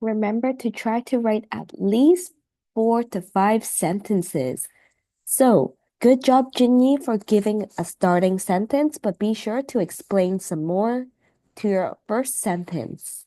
Remember to try to write at least 4 to 5 sentences. So, good job, Jinny, for giving a starting sentence, but be sure to explain some more to your first sentence.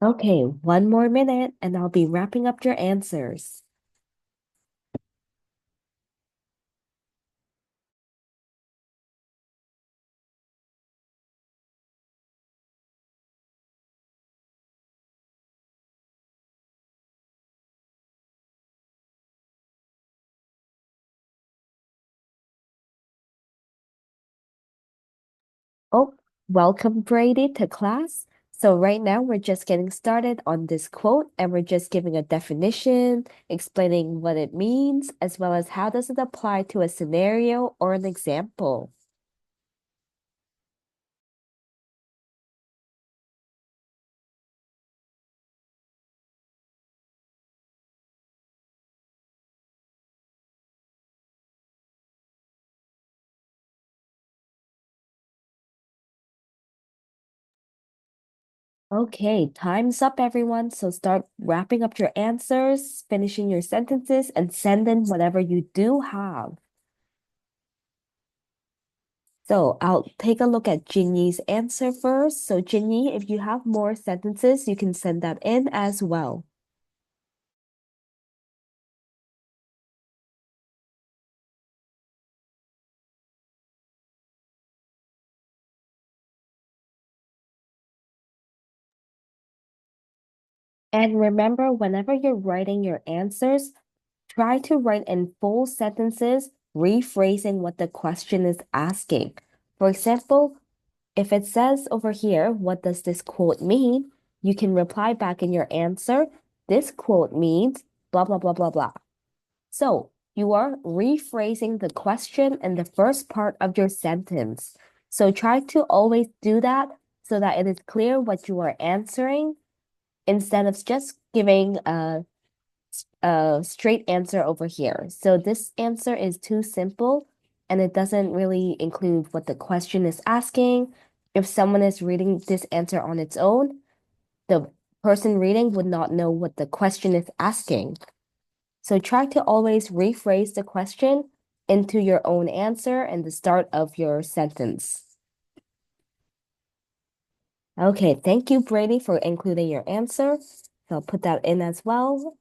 Okay, 1 more minute and I'll be wrapping up your answers. Oh, welcome, Brady, to class. So right now we're just getting started on this quote and we're just giving a definition, explaining what it means, as well as how does it apply to a scenario or an example. Okay, time's up, everyone. So start wrapping up your answers, finishing your sentences, and send in whatever you do have. So I'll take a look at Jinny's answer first. So Jinny, if you have more sentences, you can send that in as well. And remember, whenever you're writing your answers, try to write in full sentences, rephrasing what the question is asking. For example, if it says over here, what does this quote mean? You can reply back in your answer, this quote means blah, blah, blah, blah, blah. So you are rephrasing the question in the first part of your sentence. So try to always do that so that it is clear what you are answering instead of just giving a straight answer over here. So this answer is too simple and it doesn't really include what the question is asking. If someone is reading this answer on its own, the person reading would not know what the question is asking. So try to always rephrase the question into your own answer and the start of your sentence. Okay, thank you, Brady, for including your answer. So I'll put that in as well.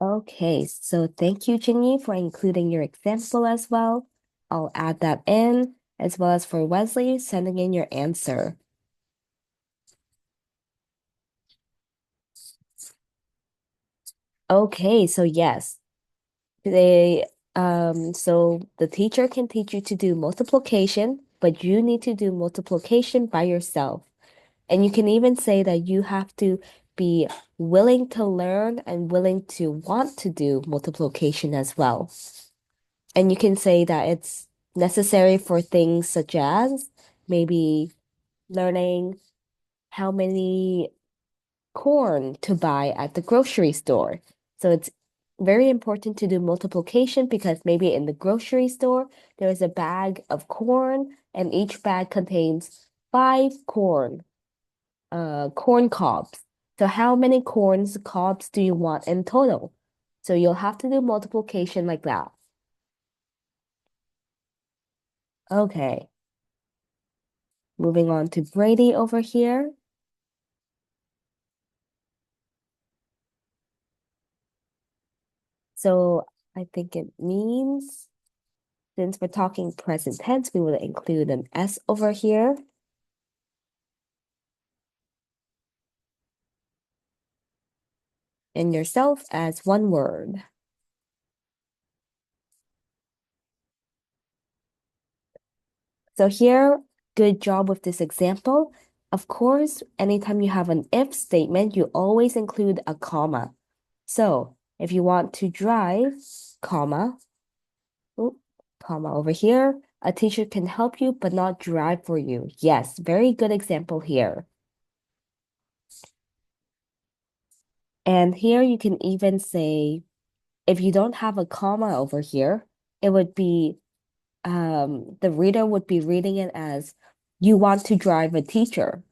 Okay, so thank you, Jinny, for including your example as well. I'll add that in, as well as for Wesley sending in your answer. Okay, so yes, so the teacher can teach you to do multiplication, but you need to do multiplication by yourself. And you can even say that you have to be willing to learn and willing to want to do multiplication as well. And you can say that it's necessary for things such as maybe learning how many corn to buy at the grocery store. So it's very important to do multiplication because maybe in the grocery store, there is a bag of corn and each bag contains five corn cobs. So how many cobs do you want in total? So you'll have to do multiplication like that. Okay, moving on to Brady over here. So I think it means, since we're talking present tense, we will include an S over here. And yourself as one word. So here, good job with this example. Of course, anytime you have an if statement, you always include a comma. So if you want to drive, comma, oop, comma over here, a teacher can help you but not drive for you. Yes, very good example here. And here you can even say, if you don't have a comma over here, it would be the reader would be reading it as you want to drive a teacher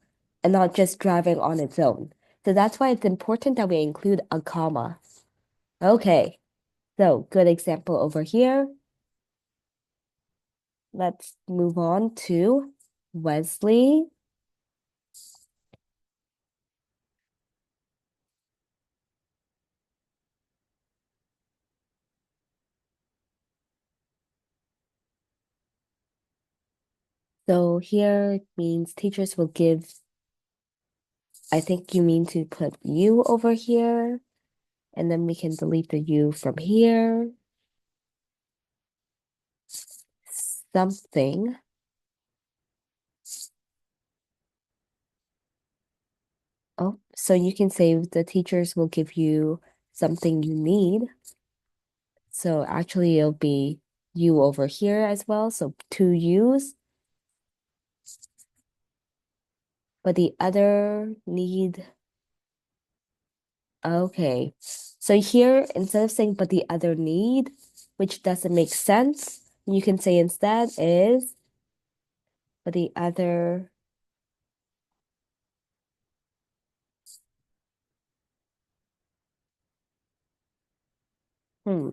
and not just driving on its own. So that's why it's important that we include a comma. Okay, so good example over here. Let's move on to Wesley. So here it means teachers will give, I think you mean to put you over here, and then we can delete the you from here. Something. Oh, so you can say the teachers will give you something you need. So actually it'll be you over here as well. So two U's, but the other need, okay. So here, instead of saying but the other need, which doesn't make sense, you can say instead is but the other, hmm.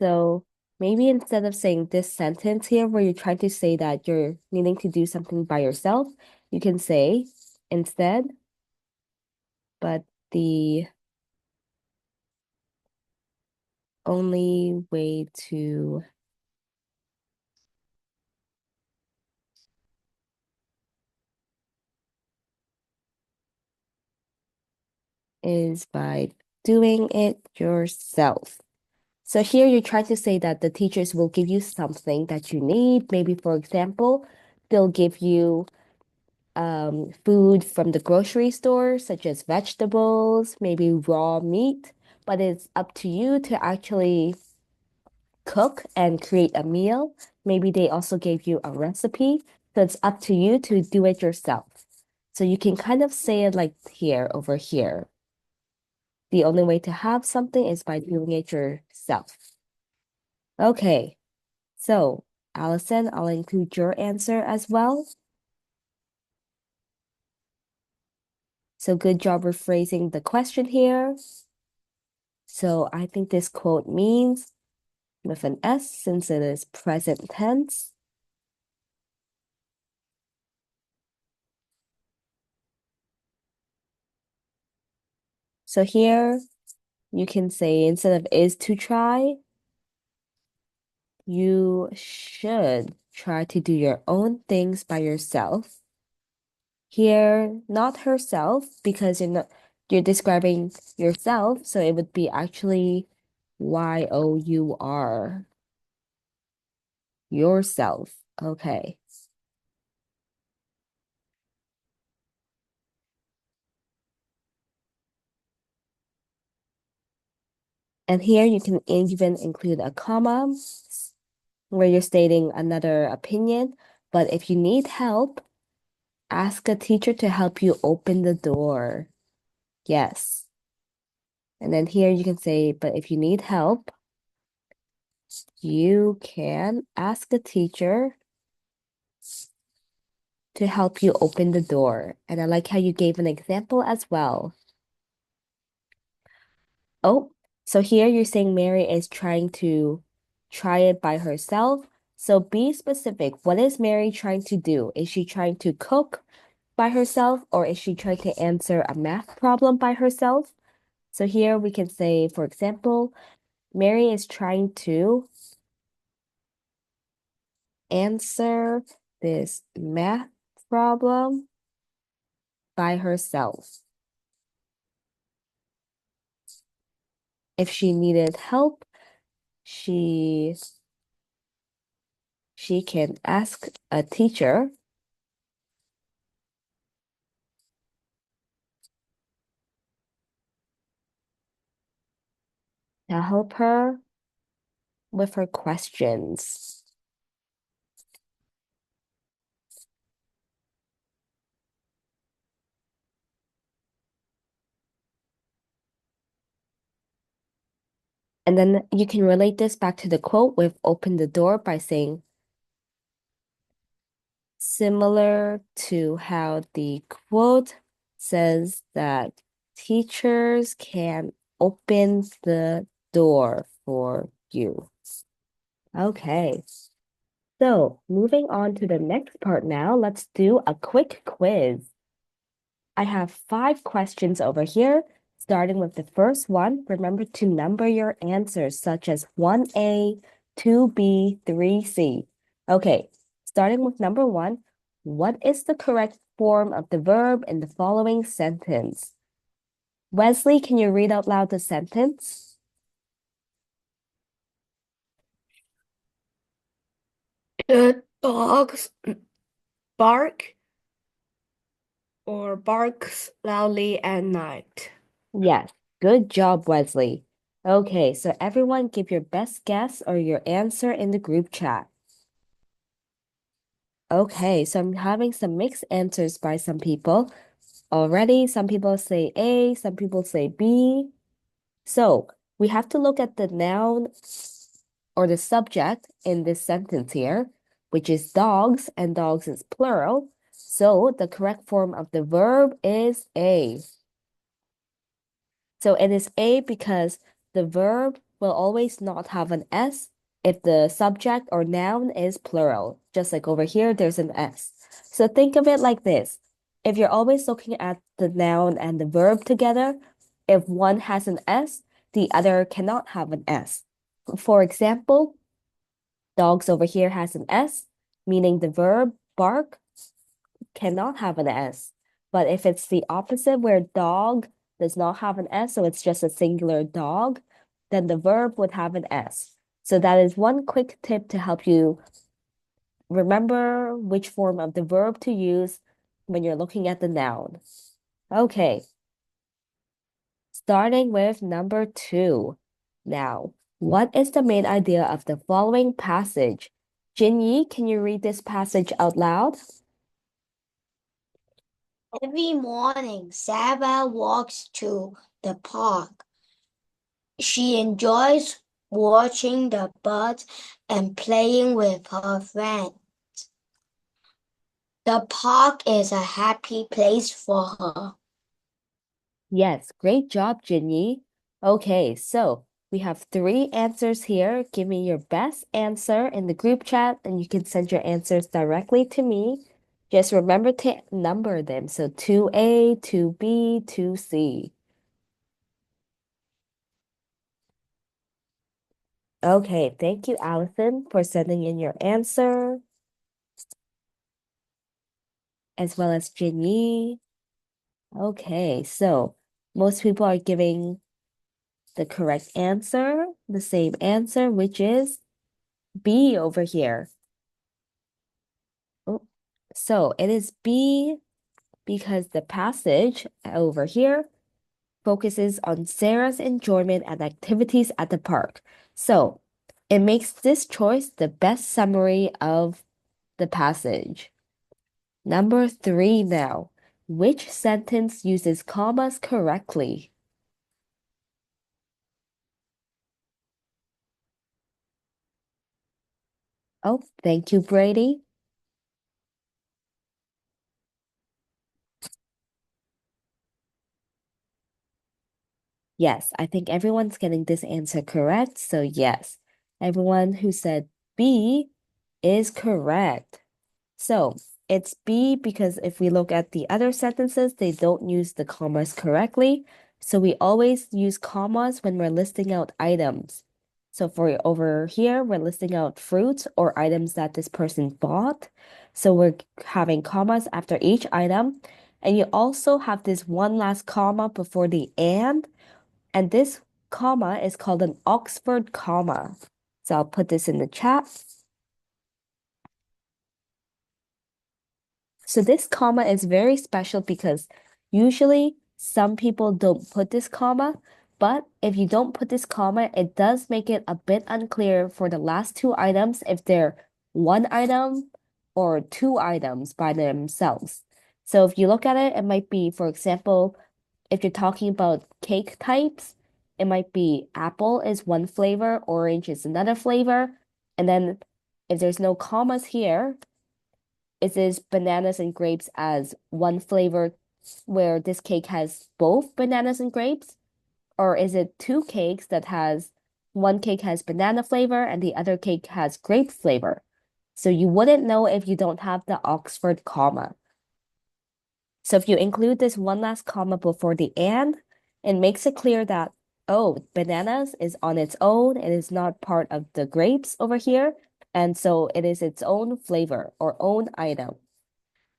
So maybe instead of saying this sentence here, where you're trying to say that you're needing to do something by yourself, you can say instead, but the only way to is by doing it yourself. So here you're trying to say that the teachers will give you something that you need. Maybe, for example, they'll give you food from the grocery store, such as vegetables, maybe raw meat, but it's up to you to actually cook and create a meal. Maybe they also gave you a recipe, so it's up to you to do it yourself. So you can kind of say it like here, over here. The only way to have something is by doing it yourself. Okay, so Allison, I'll include your answer as well. So good job rephrasing the question here. So I think this quote means with an S since it is present tense. So here you can say instead of is to try, you should try to do your own things by yourself. Here, not herself, because you're describing yourself, so it would be actually your, yourself. Okay. And here you can even include a comma where you're stating another opinion. But if you need help, ask a teacher to help you open the door. Yes. And then here you can say, but if you need help, you can ask a teacher to help you open the door. And I like how you gave an example as well. Oh, so here you're saying Mary is trying to try it by herself. So be specific. What is Mary trying to do? Is she trying to cook by herself or is she trying to answer a math problem by herself? So here we can say, for example, Mary is trying to answer this math problem by herself. If she needed help, she she can ask a teacher to help her with her questions. And then you can relate this back to the quote with open the door by saying, similar to how the quote says that teachers can open the door for you. Okay. So moving on to the next part now, let's do a quick quiz. I have 5 questions over here, starting with the first one. Remember to number your answers, such as 1A, 2B, 3C. Okay, starting with number 1, what is the correct form of the verb in the following sentence? Wesley, can you read out loud the sentence? The dogs bark or barks loudly at night. Yes, good job, Wesley. Okay, so everyone give your best guess or your answer in the group chat. Okay, so I'm having some mixed answers by some people. Already, some people say A, some people say B. So we have to look at the noun or the subject in this sentence here, which is dogs, and dogs is plural. So the correct form of the verb is A. So it is A because the verb will always not have an S if the subject or noun is plural. Just like over here, there's an S. So think of it like this. If you're always looking at the noun and the verb together, if one has an S, the other cannot have an S. For example, dogs over here has an S, meaning the verb bark cannot have an S. But if it's the opposite where dog does not have an S, so it's just a singular dog, then the verb would have an S. So that is one quick tip to help you remember which form of the verb to use when you're looking at the noun. Okay, starting with number 2. Now, what is the main idea of the following passage? Jinyi, can you read this passage out loud? Every morning, Sarah walks to the park. She enjoys watching the birds and playing with her friends. The park is a happy place for her. Yes, great job, Jinyi. Okay, so we have 3 answers here. Give me your best answer in the group chat, and you can send your answers directly to me. Just remember to number them. So 2A, 2B, 2C. Okay, thank you, Allison, for sending in your answer, as well as Jinyi. Okay, so most people are giving the correct answer, the same answer, which is B over here. Oh, so it is B because the passage over here focuses on Sarah's enjoyment and activities at the park. So it makes this choice the best summary of the passage. Number 3 now. Which sentence uses commas correctly? Oh, thank you, Brady. Yes, I think everyone's getting this answer correct. So, yes, everyone who said B is correct. So, it's B because if we look at the other sentences, they don't use the commas correctly. So, we always use commas when we're listing out items. So, for over here, we're listing out fruits or items that this person bought. So, we're having commas after each item. And you also have this one last comma before the and this comma is called an Oxford comma. So I'll put this in the chat. So this comma is very special because usually some people don't put this comma, but if you don't put this comma, it does make it a bit unclear for the last two items if they're one item or two items by themselves. So if you look at it, it might be, for example, if you're talking about cake types, it might be apple is one flavor, orange is another flavor. And then if there's no commas here, it is bananas and grapes as one flavor where this cake has both bananas and grapes? Or is it two cakes that has one cake has banana flavor and the other cake has grape flavor? So you wouldn't know if you don't have the Oxford comma. So if you include this one last comma before the and, it makes it clear that, oh, bananas is on its own. It is not part of the grapes over here. And so it is its own flavor or own item.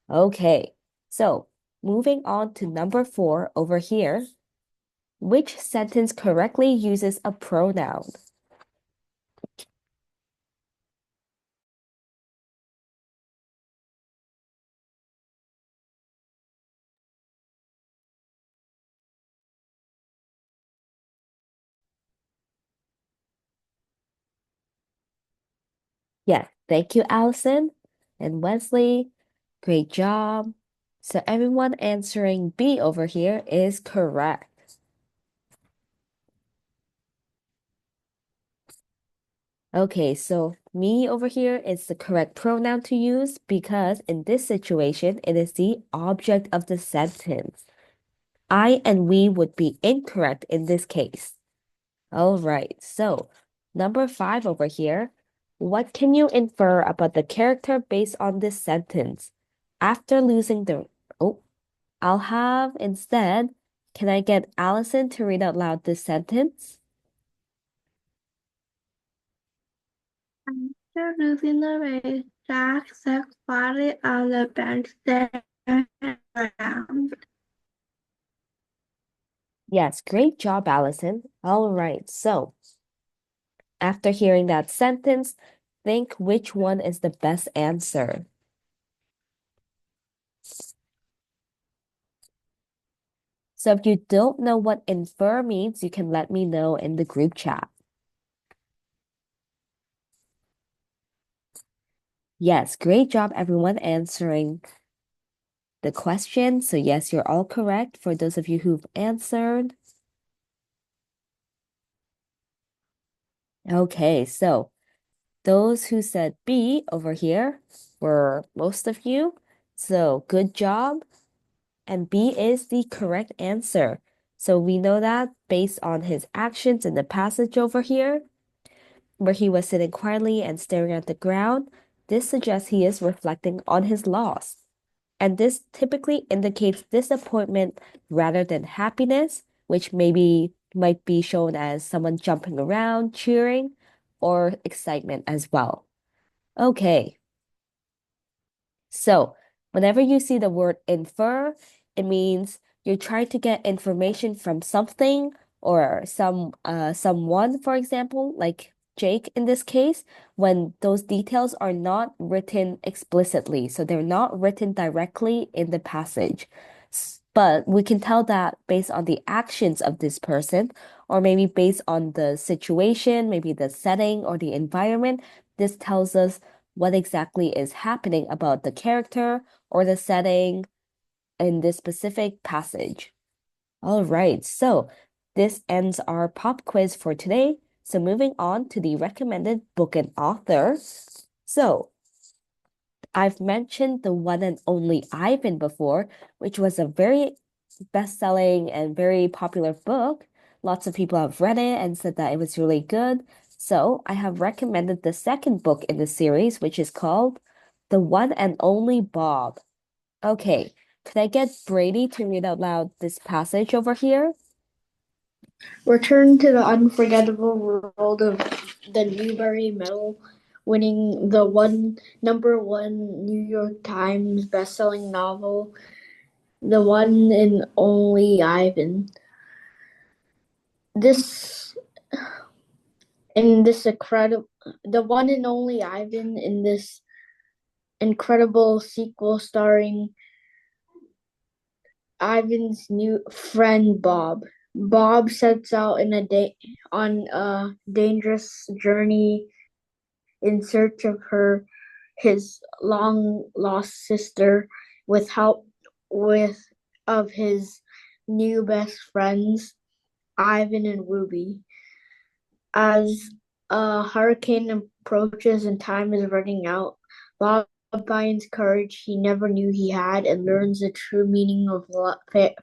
Okay, so moving on to number 4 over here. Which sentence correctly uses a pronoun? Yes, thank you, Allison and Wesley. Great job. So everyone answering B over here is correct. Okay, so me over here is the correct pronoun to use because in this situation, it is the object of the sentence. I and we would be incorrect in this case. All right, so number 5 over here. What can you infer about the character based on this sentence? After losing the, oh, I'll have instead, can I get Allison to read out loud this sentence? After losing the race, Jack sat quietly on the bench staring around. Yes, great job, Allison. All right, so after hearing that sentence, think which one is the best answer. So if you don't know what infer means, you can let me know in the group chat. Yes, great job, everyone, answering the question. So yes, you're all correct for those of you who've answered. Okay, so those who said B over here were most of you. So good job. And B is the correct answer. So we know that based on his actions in the passage over here, where he was sitting quietly and staring at the ground, this suggests he is reflecting on his loss. And this typically indicates disappointment rather than happiness, which maybe might be shown as someone jumping around, cheering, or excitement as well. Okay. So, whenever you see the word infer, it means you're trying to get information from something or someone, for example, like Jake in this case, when those details are not written explicitly. So they're not written directly in the passage. But we can tell that based on the actions of this person, or maybe based on the situation, maybe the setting or the environment, this tells us what exactly is happening about the character or the setting in this specific passage. All right, so this ends our pop quiz for today. So moving on to the recommended book and author. So I've mentioned the one and only Ivan before, which was a very best-selling and very popular book. Lots of people have read it and said that it was really good. So I have recommended the second book in the series, which is called The One and Only Bob. Okay, could I get Brady to read out loud this passage over here? Return to the unforgettable world of the Newbery Medal, winning the #1 New York Times bestselling novel, The One and Only Ivan. This in this incredible The One and Only Ivan in this incredible sequel starring Ivan's new friend Bob. Bob sets out on a dangerous journey in search of his long lost sister, with help with of his new best friends, Ivan and Ruby. As a hurricane approaches and time is running out, Bob finds courage he never knew he had and learns the true meaning of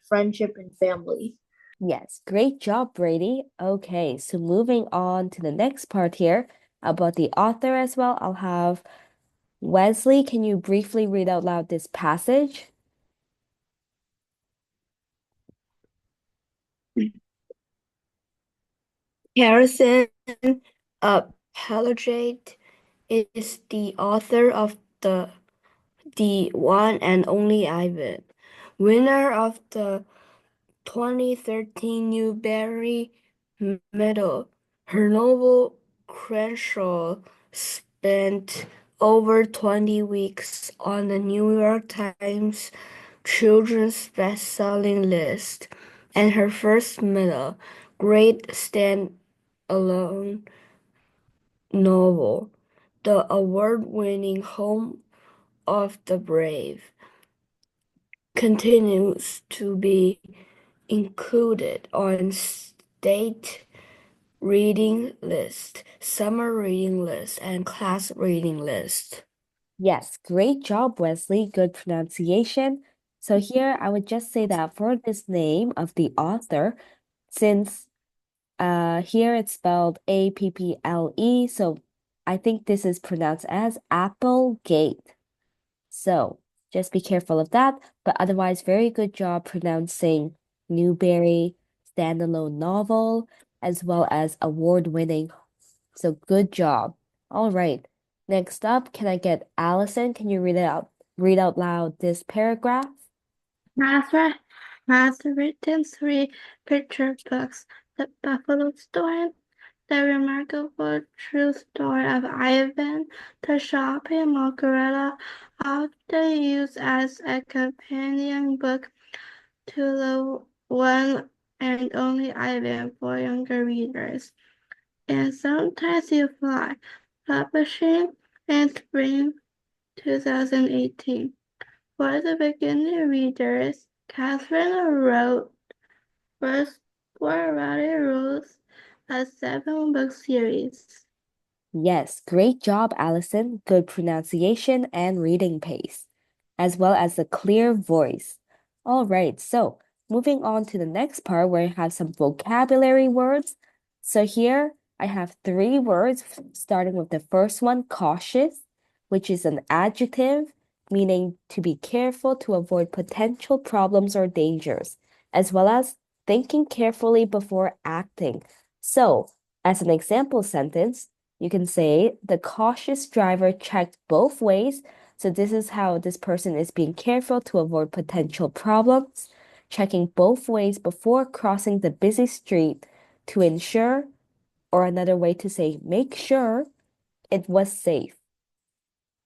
friendship and family. Yes, great job, Brady. Okay, so moving on to the next part here about the author as well. I'll have Wesley, can you briefly read out loud this passage? Harrison Pelagiate is the author of the one and only Ivan, winner of the 2013 Newbery Medal. Her novel Crenshaw spent over 20 weeks on the New York Times children's best-selling list, and her first medal, great stand-alone novel, the award-winning Home of the Brave, continues to be included on state reading list, summer reading list, and class reading list. Yes, great job, Wesley. Good pronunciation. So here I would just say that for this name of the author, since here it's spelled Apple, so I think this is pronounced as Applegate. So just be careful of that. But otherwise, very good job pronouncing Newbery standalone novel as well as award-winning. So good job. All right. Next up, can I get Allison? Can you read out loud this paragraph? Mazra has written three picture books: The Buffalo Story, The Remarkable True Story of Ivan, The Shopping Margarita, often used as a companion book to the one and only Ivan for younger readers. And Sometimes You Fly, publishing in spring 2018. For the beginner readers, Catherine wrote first for Roddy Rules, a 7-book series. Yes, great job, Allison. Good pronunciation and reading pace, as well as a clear voice. All right, so moving on to the next part where I have some vocabulary words. So here I have three words, starting with the first one, cautious, which is an adjective meaning to be careful to avoid potential problems or dangers, as well as thinking carefully before acting. So, as an example sentence, You can say the cautious driver checked both ways. So this is how this person is being careful to avoid potential problems, checking both ways before crossing the busy street to ensure, or another way to say make sure it was safe.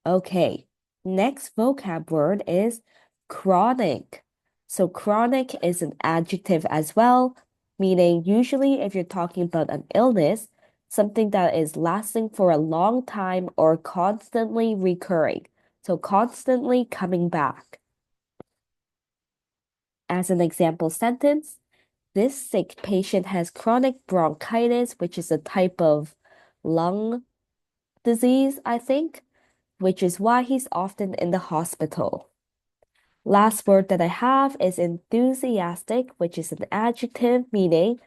Okay, next vocab word is chronic. So chronic is an adjective as well, meaning usually if you're talking about an illness, something that is lasting for a long time or constantly recurring. So constantly coming back. As an example sentence, this sick patient has chronic bronchitis, which is a type of lung disease, I think, which is why he's often in the hospital. Last word that I have is enthusiastic, which is an adjective meaning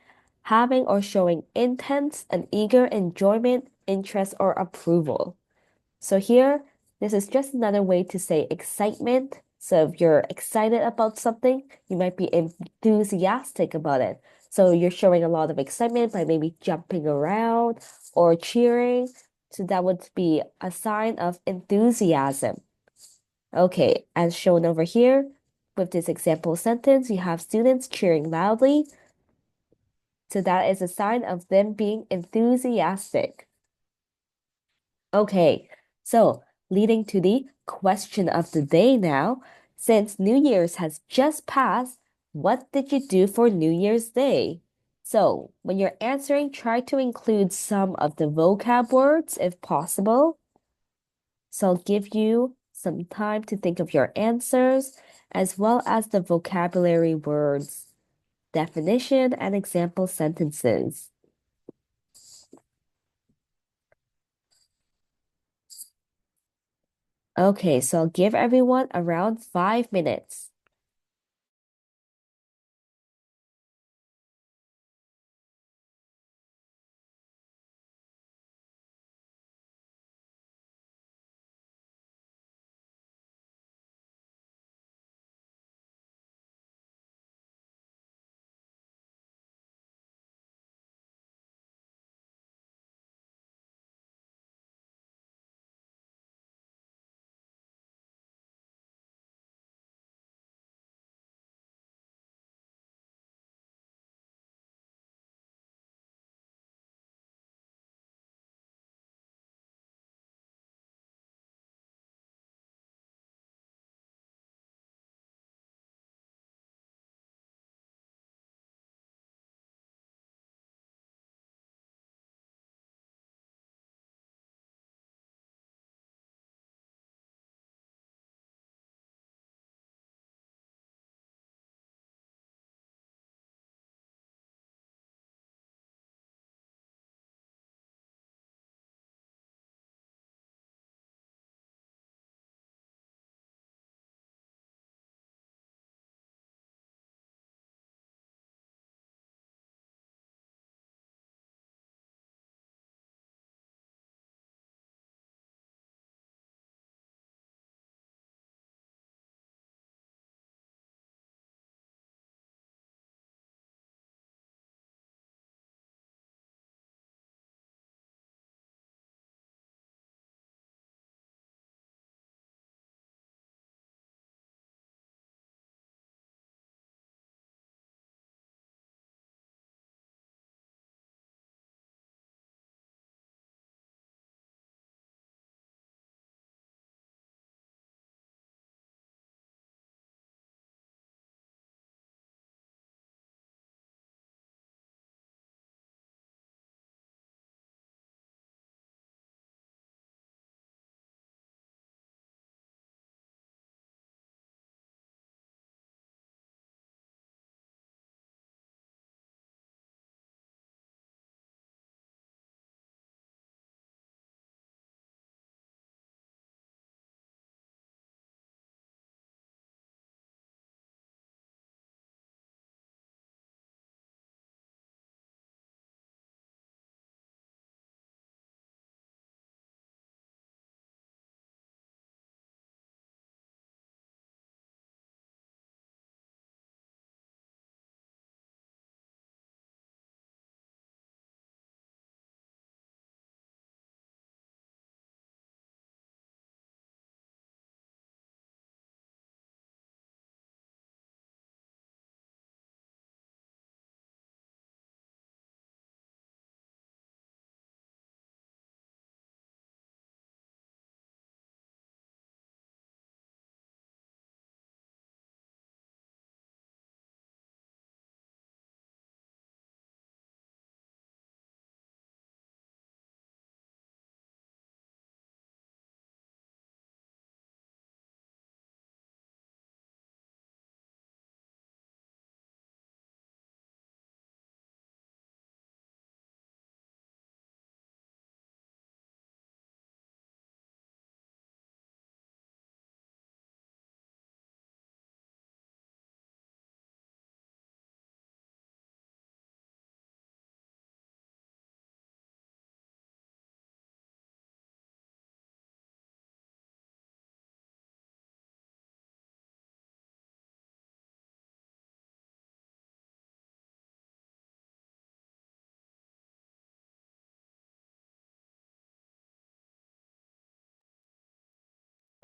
having or showing intense and eager enjoyment, interest, or approval. So here, this is just another way to say excitement. So if you're excited about something, you might be enthusiastic about it. So you're showing a lot of excitement by maybe jumping around or cheering. So that would be a sign of enthusiasm. Okay, as shown over here, with this example sentence, you have students cheering loudly. So that is a sign of them being enthusiastic. Okay, so leading to the question of the day now. Since New Year's has just passed, what did you do for New Year's Day? So when you're answering, try to include some of the vocab words if possible. So I'll give you some time to think of your answers, as well as the vocabulary words, definition, and example sentences. Okay, so I'll give everyone around 5 minutes.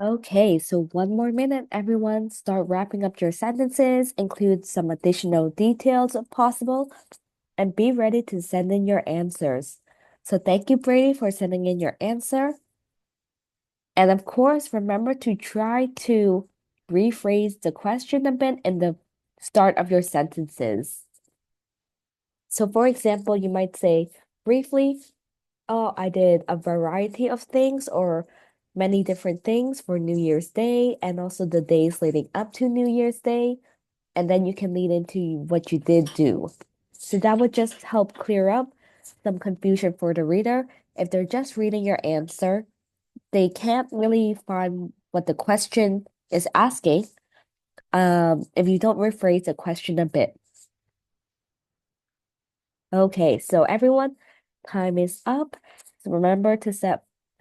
Okay, so one more minute, everyone. Start wrapping up your sentences, include some additional details if possible, and be ready to send in your answers. So thank you, Brady, for sending in your answer. And of course, remember to try to rephrase the question a bit in the start of your sentences. So for example, you might say briefly, oh, I did a variety of things or many different things for New Year's Day and also the days leading up to New Year's Day. And then you can lead into what you did do. So that would just help clear up some confusion for the reader. If they're just reading your answer, they can't really find what the question is asking if you don't rephrase the question a bit. Okay, so everyone, time is up. So remember to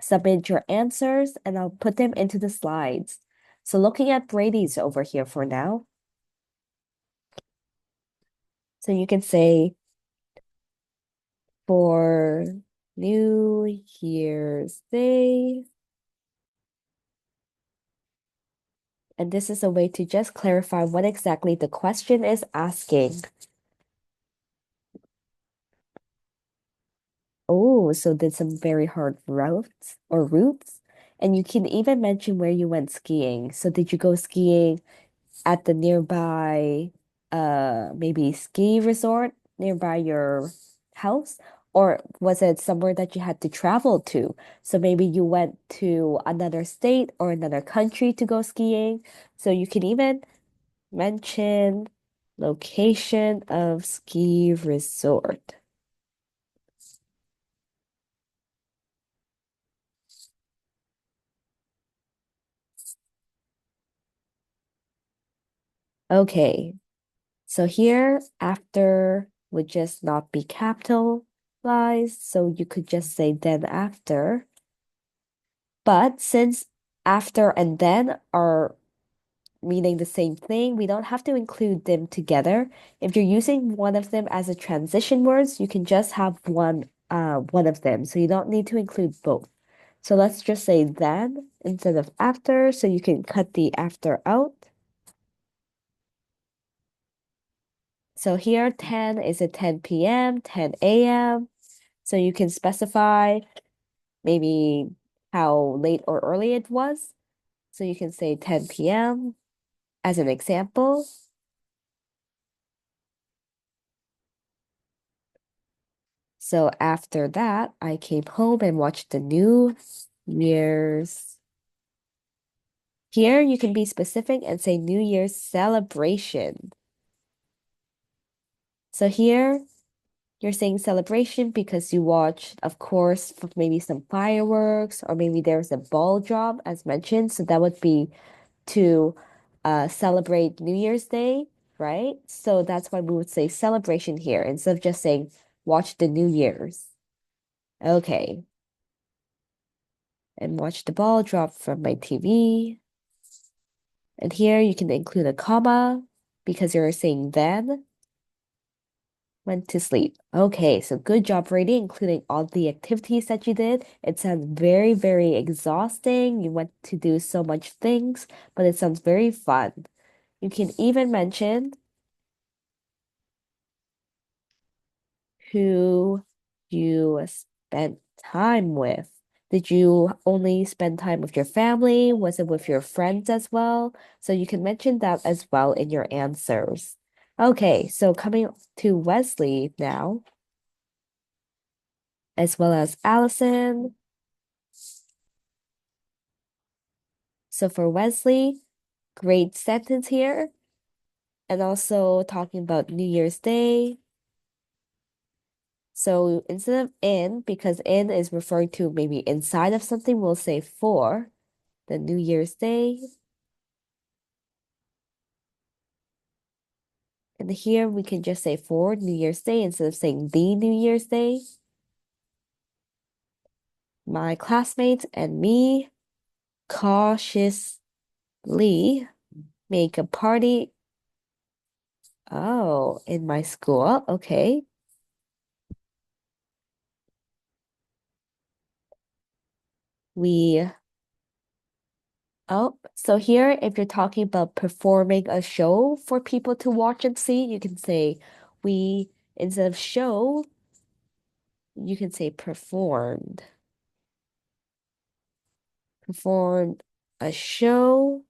submit your answers and I'll put them into the slides. So looking at Brady's over here for now. So you can say for New Year's Day. And this is a way to just clarify what exactly the question is asking. Oh, so did some very hard routes. And you can even mention where you went skiing. So did you go skiing at the nearby maybe ski resort nearby your house? Or was it somewhere that you had to travel to? So maybe you went to another state or another country to go skiing. So you can even mention location of ski resort. Okay, so here after would just not be capitalized, so you could just say then after. But since after and then are meaning the same thing, we don't have to include them together. If you're using one of them as a transition words, you can just have one of them. So you don't need to include both. So let's just say then instead of after, so you can cut the after out. So here 10 is at 10 p.m., 10 a.m. So you can specify maybe how late or early it was. So you can say 10 p.m. as an example. So after that, I came home and watched the New Year's. Here you can be specific and say New Year's celebration. So here you're saying celebration because you watched, of course, maybe some fireworks or maybe there's a ball drop as mentioned. So that would be to celebrate New Year's Day, right? So that's why we would say celebration here instead of just saying watch the New Year's. Okay. And watch the ball drop from my TV. And here you can include a comma because you're saying then went to sleep. Okay, so good job, Brady, including all the activities that you did. It sounds very, very exhausting. You went to do so much things, but it sounds very fun. You can even mention who you spent time with. Did you only spend time with your family? Was it with your friends as well? So you can mention that as well in your answers. Okay, so coming to Wesley now, as well as Allison. So for Wesley, great sentence here. And also talking about New Year's Day. So instead of in, because in is referring to maybe inside of something, we'll say for the New Year's Day. And here we can just say for New Year's Day instead of saying the New Year's Day. My classmates and me cautiously make a party. Oh, in my school. Okay. We Oh, so here, if you're talking about performing a show for people to watch and see, you can say we, instead of show, you can say performed. Performed a show.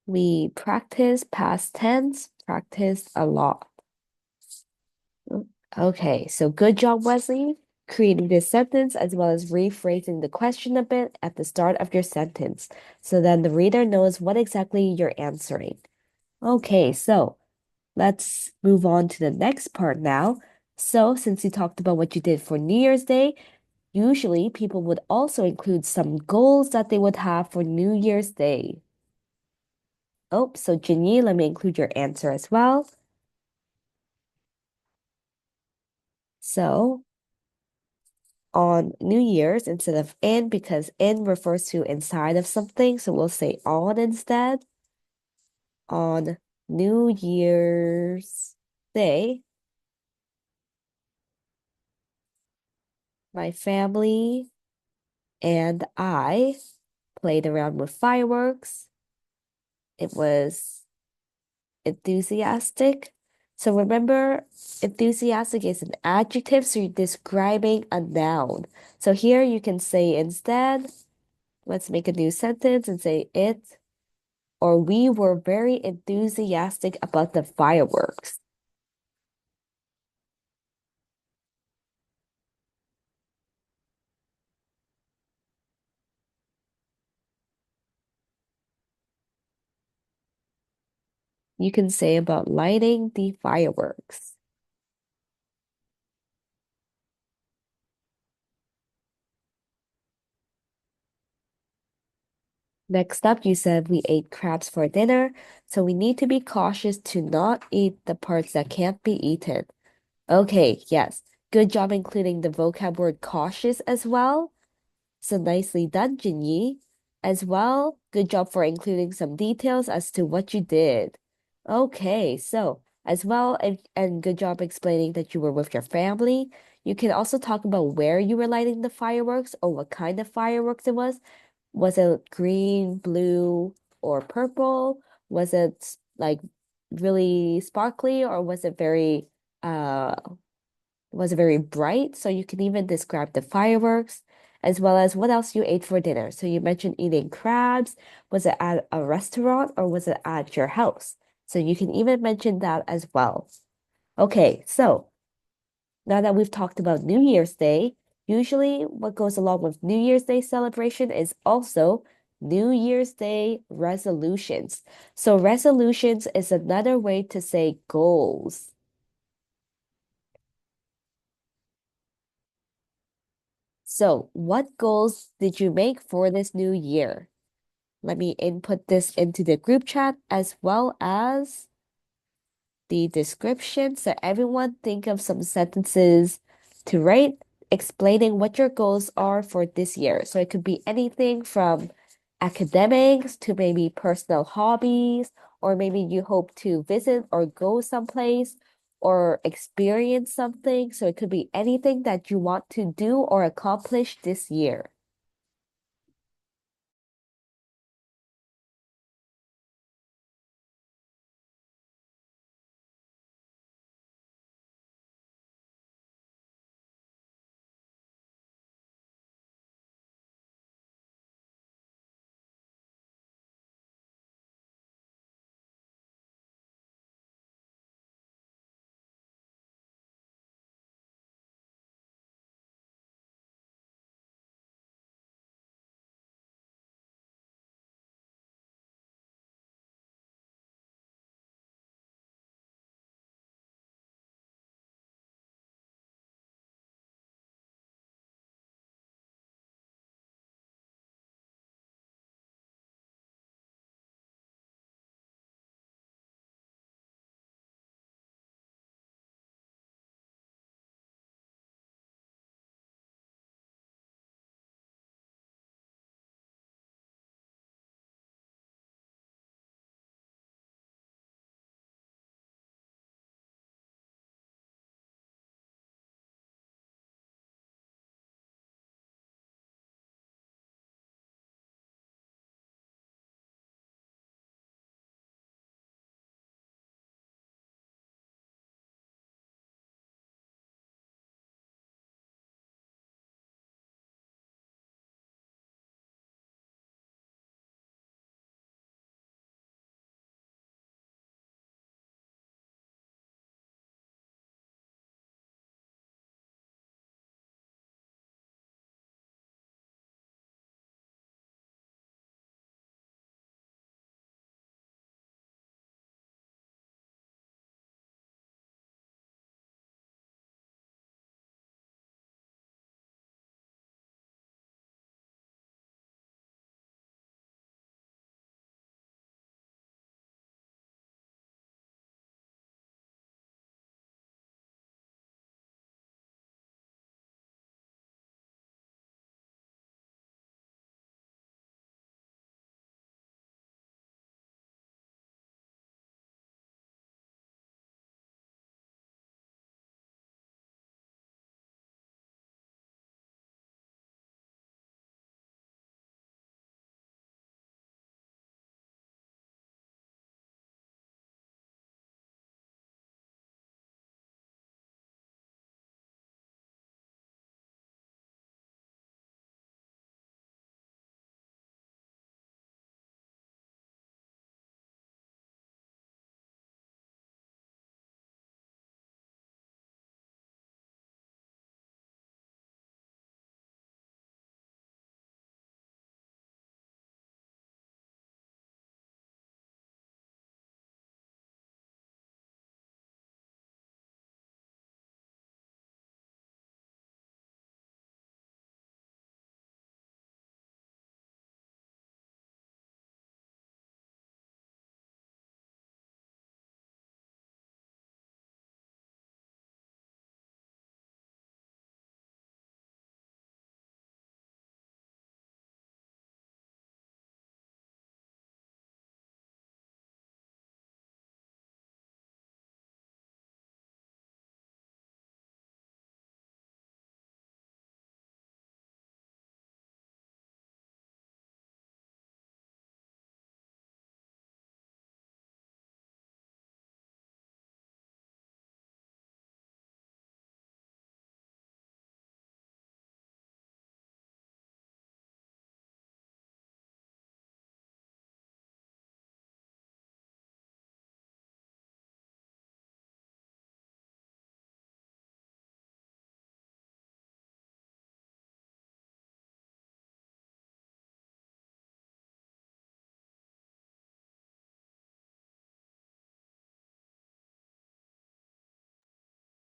We practice past tense, practice a lot. Okay, so good job, Wesley, creating this sentence as well as rephrasing the question a bit at the start of your sentence. So then the reader knows what exactly you're answering. Okay, so let's move on to the next part now. So, since you talked about what you did for New Year's Day, usually people would also include some goals that they would have for New Year's Day. Oh, so Jinyi, let me include your answer as well. So, on New Year's instead of in, because in refers to inside of something, so we'll say on instead. On New Year's Day, my family and I played around with fireworks. It was enthusiastic. So remember, enthusiastic is an adjective, so you're describing a noun. So here you can say instead, let's make a new sentence and say it, or we were very enthusiastic about the fireworks. You can say about lighting the fireworks. Next up, you said we ate crabs for dinner, so we need to be cautious to not eat the parts that can't be eaten. Okay, yes. Good job including the vocab word cautious as well. So nicely done, Jinyi. As well, good job for including some details as to what you did. Okay, so as well, and good job explaining that you were with your family. You can also talk about where you were lighting the fireworks or what kind of fireworks it was. Was it green, blue, or purple? Was it like really sparkly or uh was very bright? So you can even describe the fireworks as well as what else you ate for dinner. So you mentioned eating crabs. Was it at a restaurant or was it at your house? So you can even mention that as well. Okay, so now that we've talked about New Year's Day, usually what goes along with New Year's Day celebration is also New Year's Day resolutions. So resolutions is another way to say goals. So what goals did you make for this new year? Let me input this into the group chat as well as the description. So everyone think of some sentences to write explaining what your goals are for this year. So it could be anything from academics to maybe personal hobbies, or maybe you hope to visit or go someplace or experience something. So it could be anything that you want to do or accomplish this year.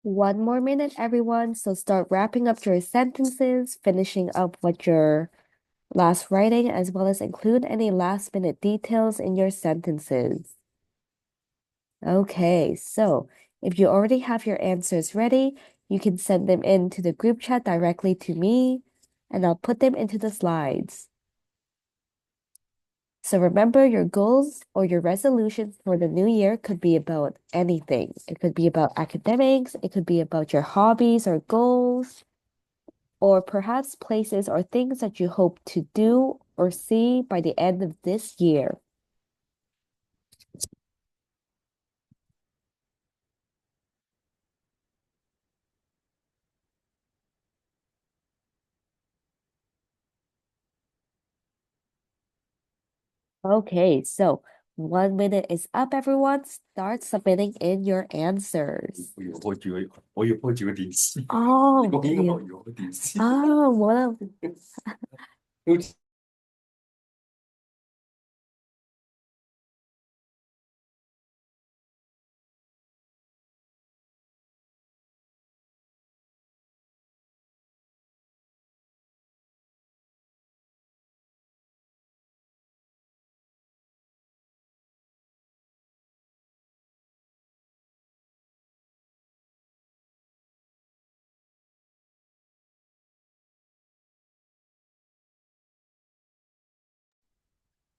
One more minute, everyone. So start wrapping up your sentences, finishing up what your last writing, as well as include any last minute details in your sentences. Okay, so if you already have your answers ready, you can send them into the group chat directly to me, and I'll put them into the slides. So remember, your goals or your resolutions for the new year could be about anything. It could be about academics, it could be about your hobbies or goals, or perhaps places or things that you hope to do or see by the end of this year. Okay, so 1 minute is up, everyone. Start submitting in your answers. 我有好几个点心，哦，我你有好有点心。啊，我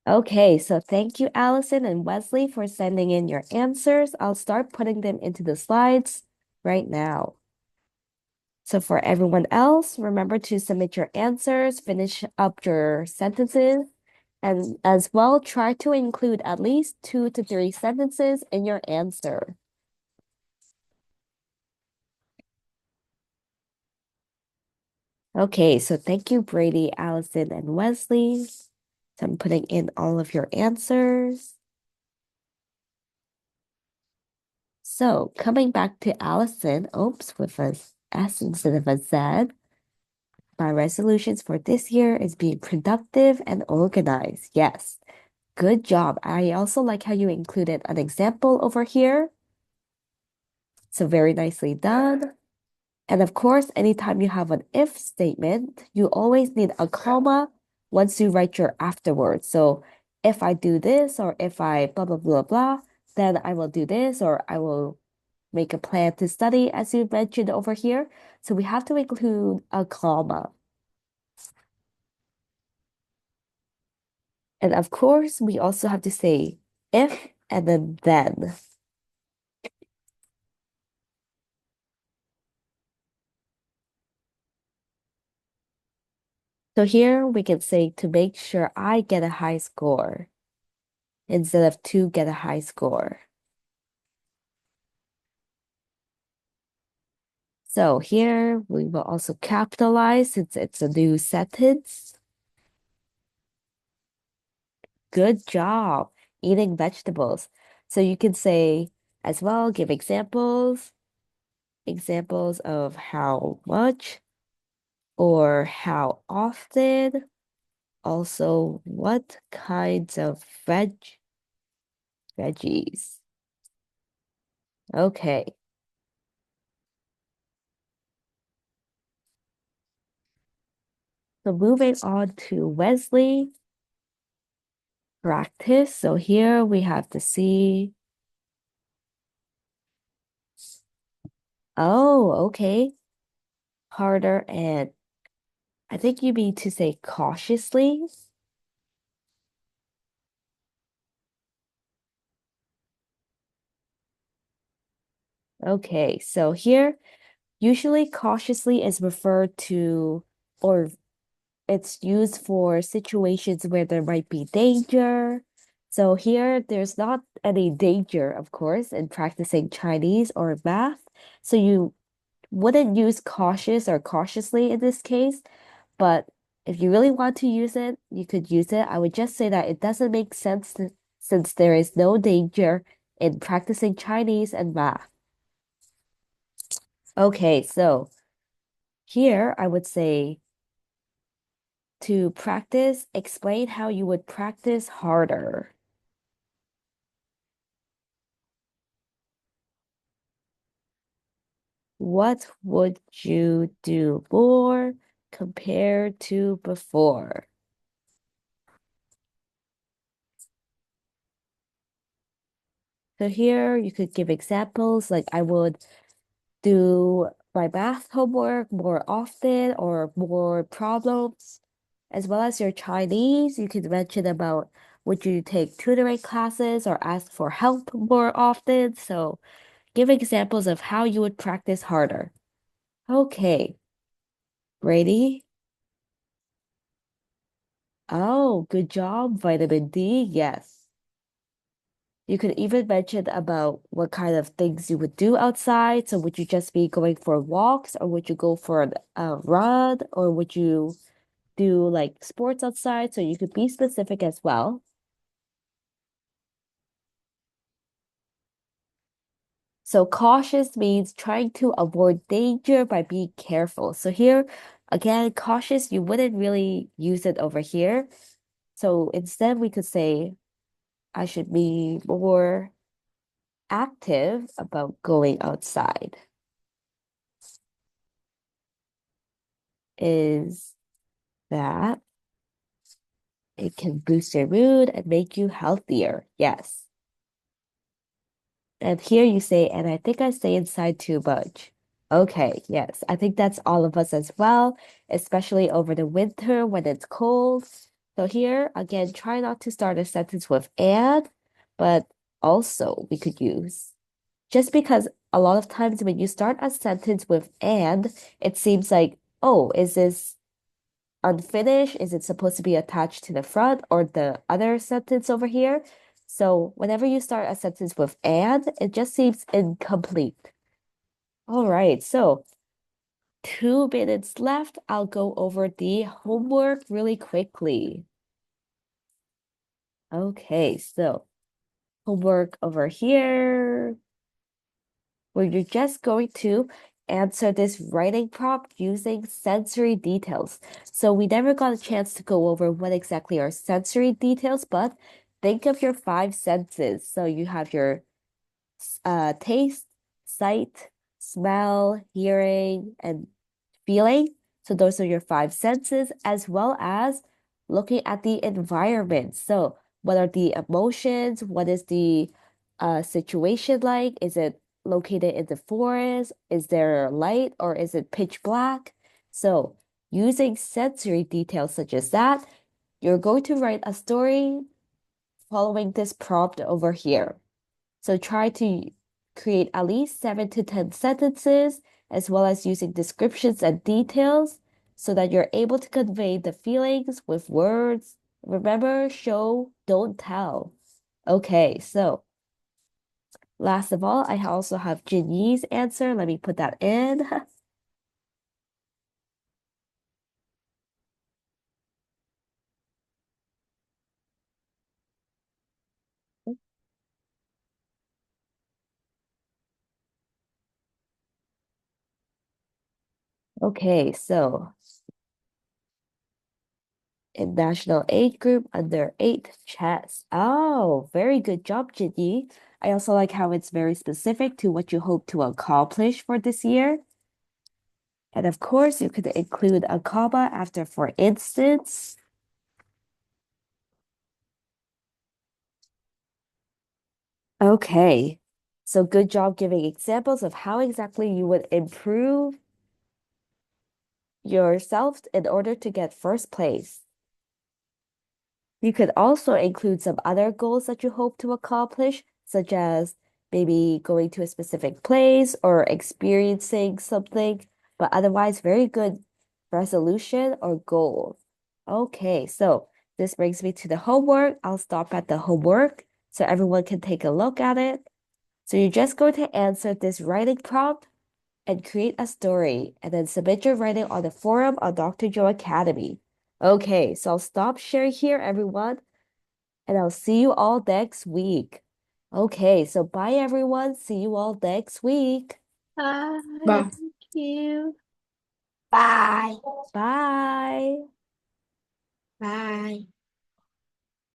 Okay, so thank you, Allison and Wesley, for sending in your answers. I'll start putting them into the slides right now. So for everyone else, remember to submit your answers, finish up your sentences, and as well, try to include at least 2 to 3 sentences in your answer. Okay, so thank you, Brady, Allison, and Wesley. So I'm putting in all of your answers. So coming back to Allison, oops, with a S instead of a Z. My resolutions for this year is being productive and organized. Yes, good job. I also like how you included an example over here. So very nicely done. And of course, anytime you have an if statement, you always need a comma once you write your afterwards. So if I do this or if I blah, blah, blah, blah, then I will do this or I will make a plan to study as you mentioned over here. So we have to include a comma. And of course, we also have to say if and then. So here we can say to make sure I get a high score instead of to get a high score. So here we will also capitalize since it's a new sentence. Good job eating vegetables. So you can say as well, give examples of how much or how often. Also, what kinds of veggies? Okay. So moving on to Wesley, practice. So here we have to see. Oh, okay. Harder and I think you mean to say cautiously. Okay, so here, usually cautiously is referred to, or it's used for situations where there might be danger. So here, there's not any danger, of course, in practicing Chinese or math. So you wouldn't use cautious or cautiously in this case, but if you really want to use it, you could use it. I would just say that it doesn't make sense since there is no danger in practicing Chinese and math. Okay, so here I would say to practice, explain how you would practice harder. What would you do more compared to before? So here you could give examples like I would do my math homework more often or more problems, as well as your Chinese. You could mention about would you take tutoring classes or ask for help more often? So give examples of how you would practice harder. Okay, Brady. Oh, good job, vitamin D. Yes. You could even mention about what kind of things you would do outside. So would you just be going for walks or would you go for a run or would you do like sports outside? So you could be specific as well. So cautious means trying to avoid danger by being careful. So here, again, cautious, you wouldn't really use it over here. So instead we could say, I should be more active about going outside. Is that it can boost your mood and make you healthier. Yes. And here you say, and I think I stay inside too much. Okay, yes. I think that's all of us as well, especially over the winter when it's cold. So here, again, try not to start a sentence with and, but also we could use. Just because a lot of times when you start a sentence with and, it seems like, oh, is this unfinished? Is it supposed to be attached to the front or the other sentence over here? So whenever you start a sentence with and, it just seems incomplete. All right, so 2 minutes left. I'll go over the homework really quickly. Okay, so homework over here, where you're just going to answer this writing prompt using sensory details. So we never got a chance to go over what exactly are sensory details, but think of your 5 senses. So you have your taste, sight, smell, hearing, and feeling. So those are your 5 senses, as well as looking at the environment. So what are the emotions? What is the situation like? Is it located in the forest? Is there light or is it pitch black? So using sensory details such as that, you're going to write a story following this prompt over here. So try to create at least 7 to 10 sentences, as well as using descriptions and details so that you're able to convey the feelings with words. Remember, show, don't tell. Okay, so last of all, I also have Jinyi's answer. Let me put that in. Okay, so in national age group under 8 chess. Oh, very good job, Jinyi. I also like how it's very specific to what you hope to accomplish for this year. And of course, you could include a comma after for instance. Okay, so good job giving examples of how exactly you would improve yourself in order to get first place. You could also include some other goals that you hope to accomplish, such as maybe going to a specific place or experiencing something, but otherwise, very good resolution or goal. Okay, so this brings me to the homework. I'll stop at the homework so everyone can take a look at it. So you're just going to answer this writing prompt and create a story, and then submit your writing on the forum on Dr. Joe Academy. Okay, so I'll stop sharing here, everyone, and I'll see you all next week. Okay, so bye, everyone. See you all next week. Bye. Bye. Thank you. Bye. Bye. Bye.